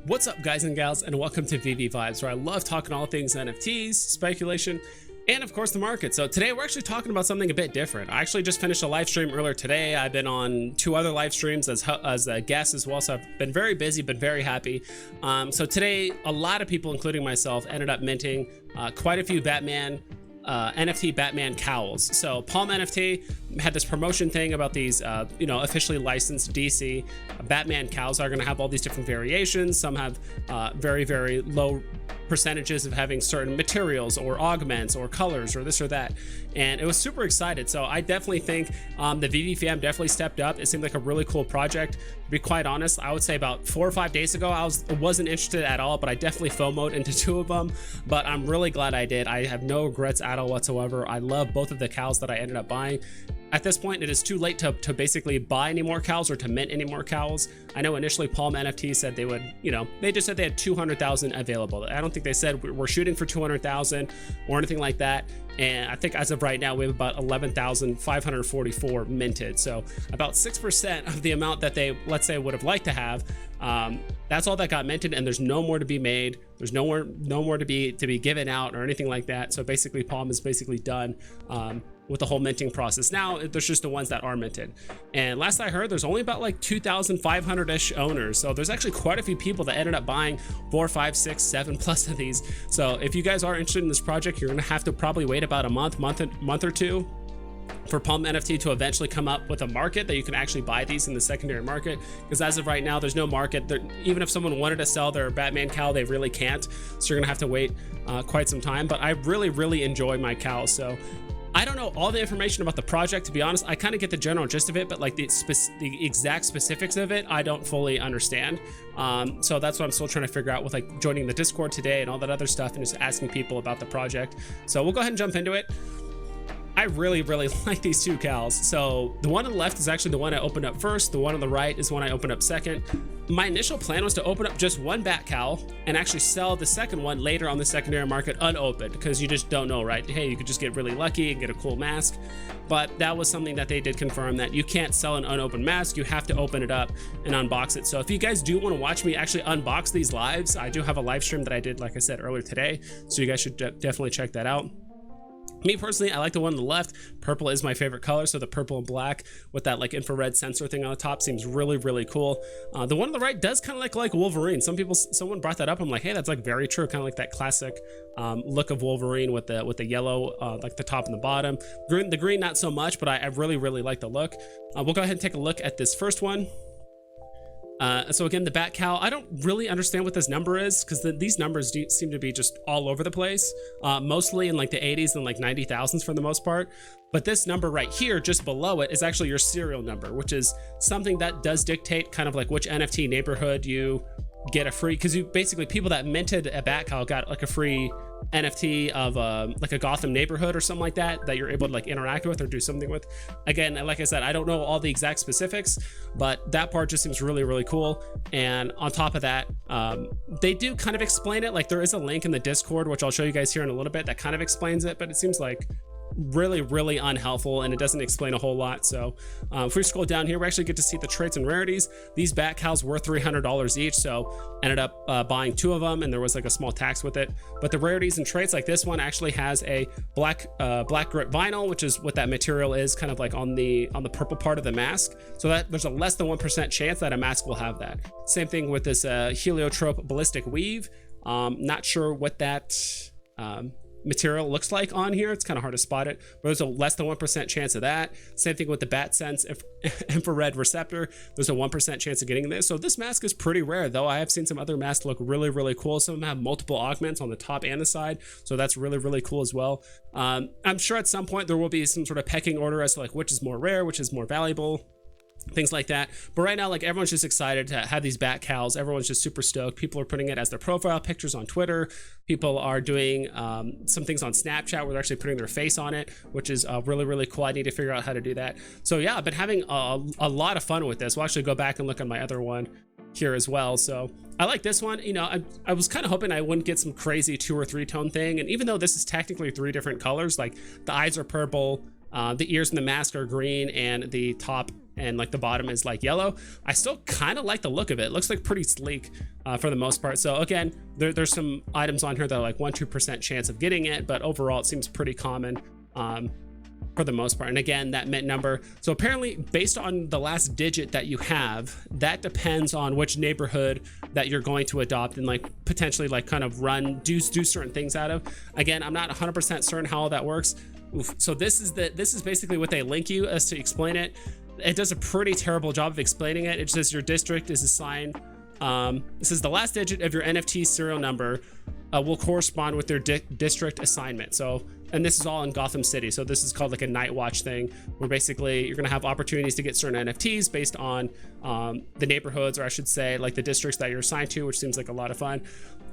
What's up, guys and gals, and welcome to VV Vibes, where I love talking all things NFTs, speculation, and of course the market. So today we're actually talking about something a bit different. I actually just finished a live stream earlier today. I've been on 2 other live streams as a guest as well, so I've been very busy, been very happy. So today, a lot of people, including myself, ended up minting quite a few NFT Batman cowls. So Palm NFT had this promotion thing about these, officially licensed DC Batman cowls are going to have all these different variations. Some have very, very low percentages of having certain materials or augments or colors or this or that, and it was super excited. So I definitely think the VV fam definitely stepped up. It seemed like a really cool project. To be quite honest, I would say about 4 or 5 days ago I wasn't interested at all, but I definitely FOMO'd into 2 of them. But I'm really glad I did. I have no regrets at all whatsoever. I love both of the cows that I ended up buying. At this point, it is too late to basically buy any more cows or to mint any more cows. I know initially Palm NFT said they would, they just said they had 200,000 available. I don't think they said we're shooting for 200,000 or anything like that. And I think as of right now, we have about 11,544 minted. So about 6% of the amount that they, let's say, would have liked to have. That's all that got minted, and there's no more to be made. There's no more to be given out or anything like that. So basically Palm is basically done with the whole minting process. Now there's just the ones that are minted, and last I heard there's only about like 2,500-ish owners. So there's actually quite a few people that ended up buying 4, 5, 6, 7 plus of these. So if you guys are interested in this project, you're gonna have to probably wait about a month or two for Palm NFT to eventually come up with a market that you can actually buy these in the secondary market, because as of right now there's no market there. Even if someone wanted to sell their Batman cowl, they really can't, so you're gonna have to wait quite some time. But I really enjoy my cows. So I don't know all the information about the project, to be honest. I kind of get the general gist of it, but like the exact specifics of it, I don't fully understand. So that's what I'm still trying to figure out with like joining the Discord today and all that other stuff and just asking people about the project. So we'll go ahead and jump into it. I really like these 2 cows. So the one on the left is actually the one I opened up first. The one on the right is one I opened up second. My initial plan was to open up just one bat cowl and actually sell the second one later on the secondary market unopened, because you just don't know, right? Hey, you could just get really lucky and get a cool mask. But that was something that they did confirm, that you can't sell an unopened mask. You have to open it up and unbox it. So if you guys do want to watch me actually unbox these lives, I do have a live stream that I did, like I said, earlier today. So you guys should definitely check that out. Me personally, I like the one on the left. Purple is my favorite color, so the purple and black with that like infrared sensor thing on the top seems really cool. The one on the right does kind of like Wolverine. Someone brought that up. I'm like, hey, that's like very true. Kind of like that classic look of Wolverine with the yellow, like the top and the bottom. The green not so much, but I really like the look. We'll go ahead and take a look at this first one. So again, the bat cowl, I don't really understand what this number is, because these numbers seem to be just all over the place, mostly in like the 80s and like 90,000s for the most part. But this number right here, just below it, is actually your serial number, which is something that does dictate kind of like which NFT neighborhood you get a free, because you basically, people that minted a bat cowl got like a free NFT of like a Gotham neighborhood or something like that you're able to like interact with or do something with. Again, like I said, I don't know all the exact specifics, but that part just seems really cool. And on top of that, they do kind of explain it. Like there is a link in the Discord, which I'll show you guys here in a little bit, that kind of explains it, but it seems like really unhelpful, and it doesn't explain a whole lot. So if we scroll down here, we actually get to see the traits and rarities. These bat cows were $300 each, so ended up buying 2 of them, and there was like a small tax with it. But the rarities and traits, like this one actually has a black grit vinyl, which is what that material is, kind of like on the purple part of the mask, so that there's a less than 1% chance that a mask will have that. Same thing with this heliotrope ballistic weave. Not sure what that material looks like on here. It's kind of hard to spot it, but there's a less than 1% chance of that. Same thing with the bat sense infrared receptor. There's a 1% chance of getting this. So this mask is pretty rare, though. I have seen some other masks look really cool. Some of them have multiple augments on the top and the side, so that's really cool as well. I'm sure at some point there will be some sort of pecking order as to like which is more rare, which is more valuable, things like that. But right now, like, everyone's just excited to have these bat cows. Everyone's just super stoked. People are putting it as their profile pictures on Twitter. People are doing some things on Snapchat where they're actually putting their face on it, which is really cool. I need to figure out how to do that. So yeah, I've been having a lot of fun with this. We'll actually go back and look at my other one here as well. So I like this one. I was kind of hoping I wouldn't get some crazy 2 or 3 tone thing. And even though this is technically 3 different colors, like the eyes are purple, the ears and the mask are green, and the top and like the bottom is like yellow. I still kind of like the look of it. It looks like pretty sleek for the most part. So again, there's some items on here that are like 1-2% chance of getting it, but overall it seems pretty common for the most part. And again, that mint number, so apparently based on the last digit that you have, that depends on which neighborhood that you're going to adopt and like potentially like kind of do certain things out of. Again, I'm not 100% certain how all that works. Oof. So this is basically what they link you as to explain it. It does a pretty terrible job of explaining it. It says your district is assigned. It says the last digit of your NFT serial number will correspond with their district assignment. So, and this is all in Gotham City. So this is called like a night watch thing, where basically you're gonna have opportunities to get certain NFTs based on the neighborhoods, or I should say like the districts that you're assigned to, which seems like a lot of fun.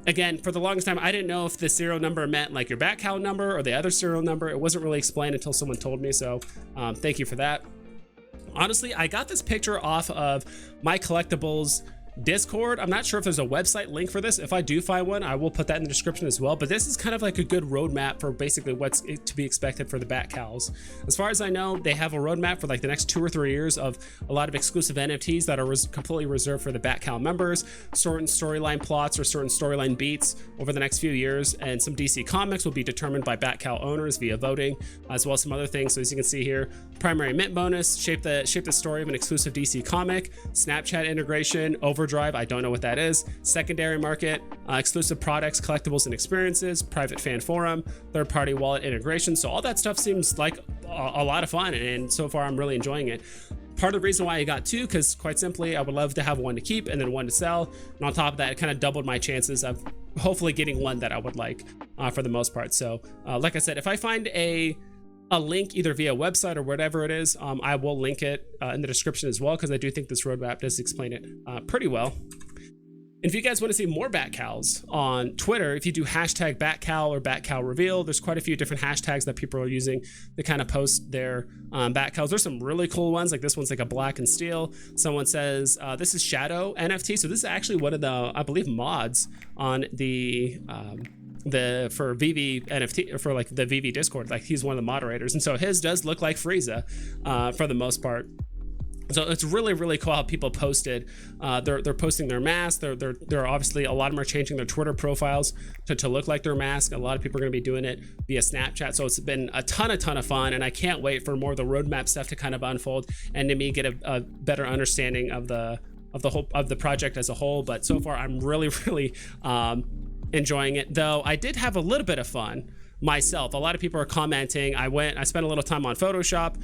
Again, for the longest time, I didn't know if the serial number meant like your batcowl number or the other serial number. It wasn't really explained until someone told me. So thank you for that. Honestly, I got this picture off of My Collectibles Discord. I'm not sure if there's a website link for this. If I do find one, I will put that in the description as well. But this is kind of like a good roadmap for basically what's to be expected for the batcowls. As far as I know, they have a roadmap for like the next 2 or 3 years of a lot of exclusive NFTs that are completely reserved for the batcowl members, certain storyline plots or certain storyline beats over the next few years, and some DC comics will be determined by batcowl owners via voting, as well as some other things. So as you can see here, primary mint bonus, shape the story of an exclusive DC comic, Snapchat integration, Overdrive, I don't know what that is, secondary market, exclusive products, collectibles and experiences, private fan forum, third-party wallet integration. So all that stuff seems like a lot of fun, and so far I'm really enjoying it. Part of the reason why I got 2, because quite simply I would love to have one to keep and then one to sell, and on top of that it kind of doubled my chances of hopefully getting one that I would like for the most part. So like I said, if I find a link either via website or whatever it is, I will link it in the description as well, because I do think this roadmap does explain it pretty well. And if you guys want to see more batcowls on Twitter, if you do hashtag batcowl or batcowl reveal, there's quite a few different hashtags that people are using to kind of post their batcowls. There's some really cool ones, like this one's like a black and steel. Someone says this is Shadow NFT. So this is actually one of the, I believe, mods on the for veve NFT, or for like the veve Discord. Like he's one of the moderators, and so his does look like Frieza for the most part. So it's really, really cool how people posted. They're posting their masks. They're obviously, a lot of them are changing their Twitter profiles to look like their mask. A lot of people are going to be doing it via Snapchat. So it's been a ton of fun, and I can't wait for more of the roadmap stuff to kind of unfold and to me get a better understanding of the project as a whole. But so far, I'm really enjoying it. Though I did have a little bit of fun myself. A lot of people are commenting. I spent a little time on Photoshop.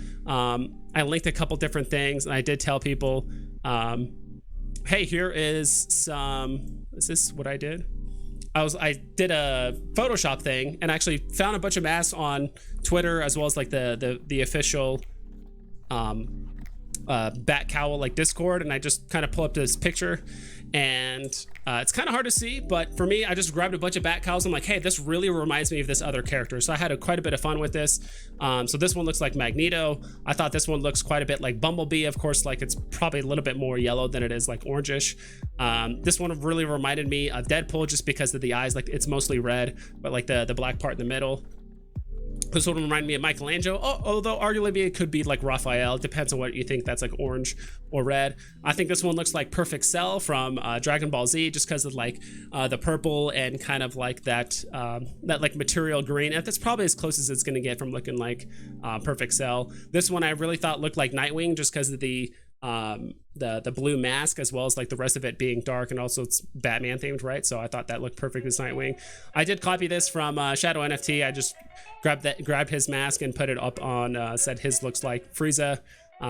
I linked a couple different things, and I did tell people, hey, here is this what I did? I did a Photoshop thing and actually found a bunch of masks on Twitter, as well as like the official batcowl like Discord, and I just kind of pull up this picture, and it's kind of hard to see, but for me, I just grabbed a bunch of batcowls. I'm like, hey, this really reminds me of this other character. So I had quite a bit of fun with this. So this one looks like Magneto. I thought this one looks quite a bit like Bumblebee. Of course, like it's probably a little bit more yellow than it is like orangish. This one really reminded me of Deadpool, just because of the eyes. Like it's mostly red, but like the black part in the middle. This one reminded me of Michelangelo, although arguably it could be like Raphael. It depends on what you think that's like orange or red. I think this one looks like Perfect Cell from Dragon Ball Z, just because of like the purple and kind of like that like material green. And that's probably as close as it's going to get from looking like Perfect Cell. This one I really thought looked like Nightwing, just because of the blue mask, as well as like the rest of it being dark, and also it's Batman themed, right? So I thought that looked perfect as Nightwing. I did copy this from Shadow NFT. I just grabbed his mask and put it up on said his looks like Frieza.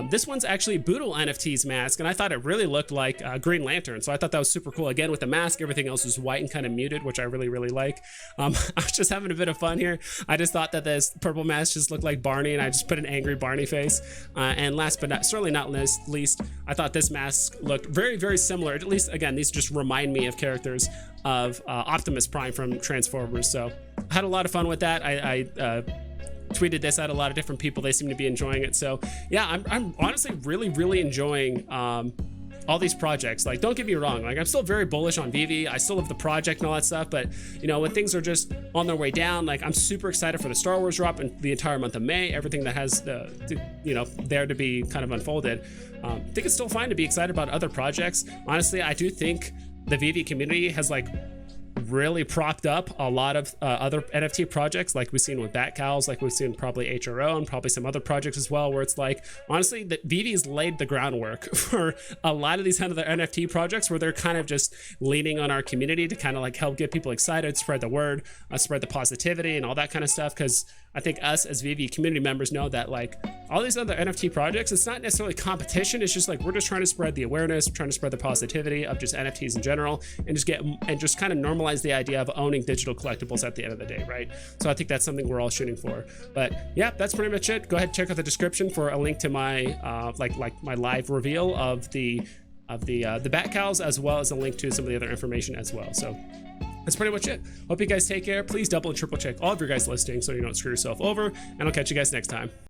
This one's actually Boodle NFT's mask, and I thought it really looked like Green Lantern, so I thought that was super cool. Again, with the mask, everything else was white and kind of muted, which I really like. I was just having a bit of fun here. I just thought that this purple mask just looked like Barney, and I just put an angry Barney face. And last but certainly not least, I thought this mask looked very similar. At least, again, these just remind me of characters of Optimus Prime from Transformers. So I had a lot of fun with that. I tweeted this at a lot of different people. They seem to be enjoying it. So yeah, I'm honestly really enjoying all these projects. Like, don't get me wrong, like I'm still very bullish on veve. I still love the project and all that stuff, but you know, when things are just on their way down, like I'm super excited for the Star Wars drop and the entire month of May, everything that has you know, there to be kind of unfolded. I think it's still fine to be excited about other projects. Honestly, I do think the veve community has like really propped up a lot of other NFT projects, like we've seen with batcowls, like we've seen probably HRO and probably some other projects as well, where it's like, honestly, that veve's laid the groundwork for a lot of these other NFT projects, where they're kind of just leaning on our community to kind of like help get people excited, spread the word, spread the positivity and all that kind of stuff. Because I think us as veve community members know that like all these other NFT projects, it's not necessarily competition. It's just like, we're just trying to spread the awareness, trying to spread the positivity of just NFTs in general, and just kind of normalize the idea of owning digital collectibles at the end of the day, right? So I think that's something we're all shooting for. But yeah, that's pretty much it. Go ahead and check out the description for a link to my like my live reveal of the batcowls, as well as a link to some of the other information as well. So that's pretty much it. Hope you guys take care. Please double and triple check all of your guys' listings so you don't screw yourself over, and I'll catch you guys next time.